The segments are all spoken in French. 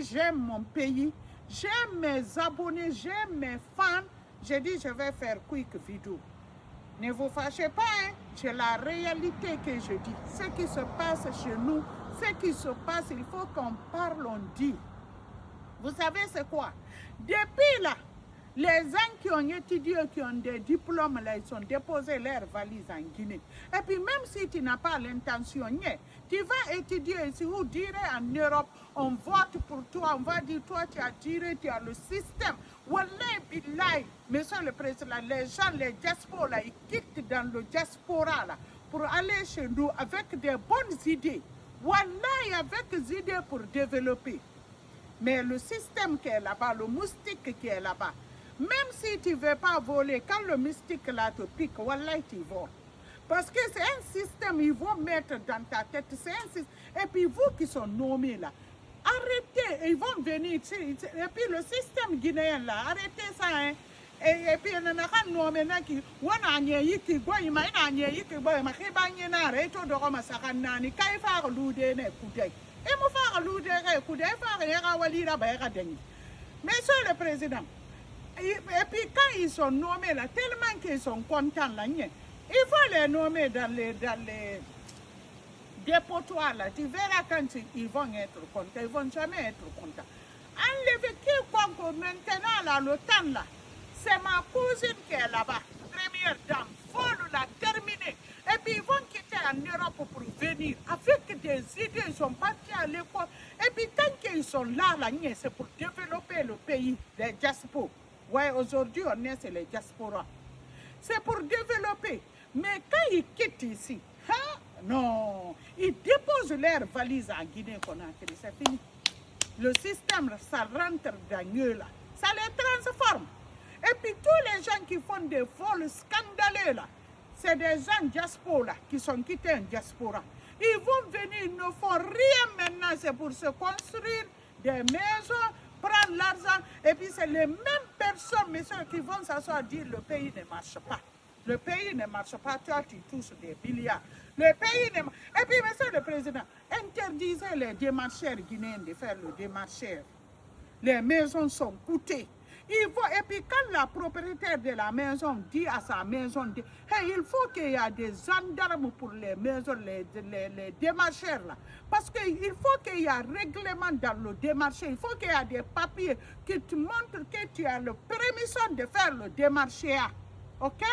que j'aime mon pays, j'aime mes abonnés, j'aime mes fans, j'ai dit je vais faire quick vidéo. Ne vous fâchez pas, hein? C'est la réalité que je dis. Ce qui se passe chez nous, ce qui se passe, il faut qu'on parle, on dit. Vous savez c'est quoi? Depuis là, les gens qui ont étudié, qui ont des diplômes, là, ils ont déposé leurs valises en Guinée. Et puis même si tu n'as pas l'intention, tu vas étudier ici ou dire en Europe, on vote pour toi, on va dire toi tu as tiré, tu as le système. Wallahi billahi, monsieur le président, les gens, les diasporas, là, ils quittent dans le diaspora là, pour aller chez nous avec des bonnes idées. Wallahi avec des idées pour développer. Mais le système qui est là-bas, le moustique qui est là-bas, même si tu ne veux pas voler, quand le mystique là te pique, wallahi tu voles. Parce que c'est un système, ils vont mettre dans ta tête, c'est un système. Et puis vous qui sont nommés là, arrêtez, ils vont venir, et puis le système guinéen là, arrêtez ça, hein. Et puis il y a un nommé qui, wana qui boy, ma qui boy, ma qui bagne na, reto de Roma sakanani, kai fa loude ne koudai. Et mon frère loude ne koudai, fa yera walira ba yera dengi. Monsieur le président, et puis quand ils sont nommés là, tellement qu'ils sont contents là, il faut les nommer dans les dépotoirs là. Tu verras quand ils vont être contents, ils ne vont jamais être contents. Enlevez quiconque maintenant là, le temps là, c'est ma cousine qui est là-bas, première dame, il faut la terminer. Et puis ils vont quitter en Europe pour venir avec des idées, ils sont partis à l'école. Et puis tant qu'ils sont là, c'est pour développer le pays, les diasporas. Ouais, aujourd'hui on est sur les diasporas. C'est pour développer. Mais quand ils quittent ici, hein, non, ils déposent leurs valises en Guinée-Conakry, c'est fini. Le système, ça rentre dans eux là, ça les transforme. Et puis tous les gens qui font des vols scandaleux là, c'est des gens diaspora là, qui sont quittés en diaspora. Ils vont venir, ils ne font rien maintenant, c'est pour se construire des maisons, prendre l'argent, et puis c'est les mêmes personnes, messieurs, qui vont s'asseoir dire le pays ne marche pas. Le pays ne marche pas, toi tu touches des milliards. Le pays ne marche pas. Et puis, monsieur le président, interdisez les démarcheurs guinéens de faire le démarcheur. Les maisons sont coûtées. Et puis quand la propriétaire de la maison dit à sa maison, hey, il faut qu'il y ait des gendarmes pour les maisons, les démarcheurs là. Parce qu'il faut qu'il y ait un règlement dans le démarché. Il faut qu'il y ait des papiers qui te montrent que tu as la permission de faire le démarché. Ok?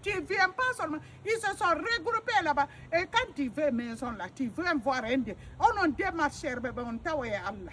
Tu ne viens pas seulement. Ils se sont regroupés là-bas. Et quand tu veux maison là, tu viens voir un des. On a démarcheur, on t'a Allah.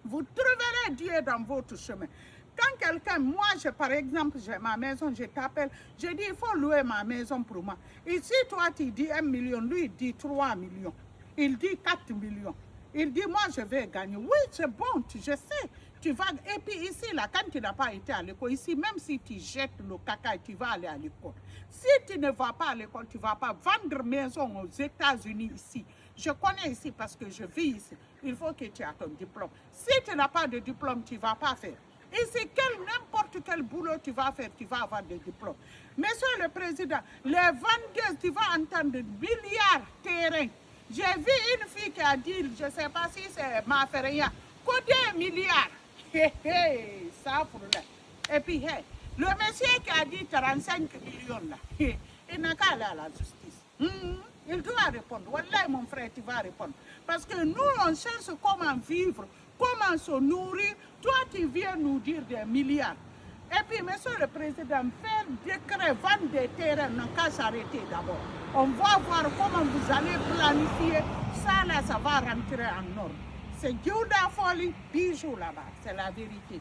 Vous trouverez Dieu dans votre chemin. Quand quelqu'un, moi, par exemple, j'ai ma maison, je t'appelle, je dis, il faut louer ma maison pour moi. Ici, toi, tu dis 1 million, lui, il dit 3 millions. Il dit 4 millions. Il dit, moi, je vais gagner. Oui, c'est bon, je sais. Tu vas, et puis ici, là, quand tu n'as pas été à l'école, ici, même si tu jettes le caca, tu vas aller à l'école. Si tu ne vas pas à l'école, tu ne vas pas vendre maison aux États-Unis ici. Je connais ici parce que je vis ici. Il faut que tu aies ton diplôme. Si tu n'as pas de diplôme, tu ne vas pas faire. Ici, n'importe quel boulot tu vas faire, tu vas avoir des diplômes. Monsieur le Président, les vendeuses, tu vas entendre milliards de terrains. J'ai vu une fille qui a dit, je ne sais pas si c'est ma feria, côté milliards. Ça pour là. Et puis, le monsieur qui a dit 35 millions là, il n'a qu'à aller à la justice. Il doit répondre. Wallah, mon frère, tu vas répondre. Parce que nous, on cherche comment vivre, comment se nourrir. Toi, tu viens nous dire des milliards. Et puis, monsieur le président, faire décret, vendre des terrains, n'a qu'à s'arrêter d'abord. On va voir comment vous allez planifier. Ça, là, ça va rentrer en ordre. C'est Dieu Folie, bijou là-bas. C'est la vérité.